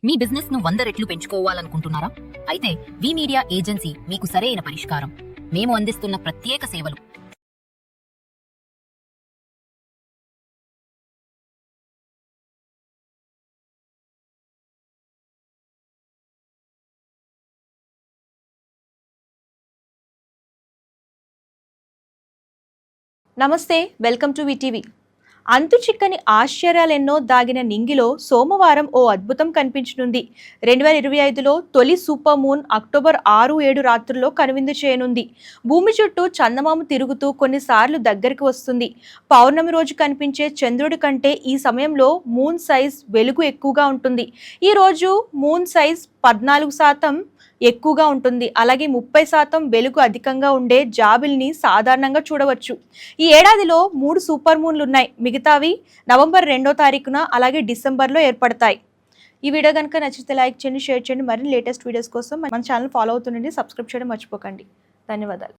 మీ business ను 100 రెట్లు పెంచుకోవాలనుకుంటున్నారా? అయితే వి మీడియా ఏజెన్సీ మీకు సరైన పరిష్కారం. మేము అందిస్తున్న ప్రత్యేక సేవలు. నమస్తే, వెల్కమ్ టు విటీవీ. అంతు చిక్కని ఆశ్చర్యాలెన్నో దాగిన నింగిలో సోమవారం ఓ అద్భుతం కనిపించనుంది. 2025లో తొలి సూపర్ మూన్ అక్టోబర్ 6-7 రాత్రుల్లో కనువిందు చేయనుంది. భూమి చుట్టూ చందమామ తిరుగుతూ కొన్నిసార్లు దగ్గరికి వస్తుంది. పౌర్ణమి రోజు కనిపించే చంద్రుడి కంటే ఈ సమయంలో మూన్ సైజ్ వెలుగు ఎక్కువగా ఉంటుంది. ఈ రోజు మూన్ సైజ్ 14% ఎక్కువగా ఉంటుంది. అలాగే 30% వెలుగు అధికంగా ఉండే జాబిల్ని సాధారణంగా చూడవచ్చు. ఈ ఏడాదిలో 3 సూపర్ మూన్లు ఉన్నాయి. మిగతావి నవంబర్ 2వ తారీఖున అలాగే డిసెంబర్లో ఏర్పడతాయి. ఈ వీడియో కనుక నచ్చితే లైక్ చేయండి, షేర్ చేయండి. మరిన్ని లేటెస్ట్ వీడియోస్ కోసం మన ఛానల్ ఫాలో అవుతుండండి. సబ్స్క్రైబ్ చేయడం మర్చిపోకండి. ధన్యవాదాలు.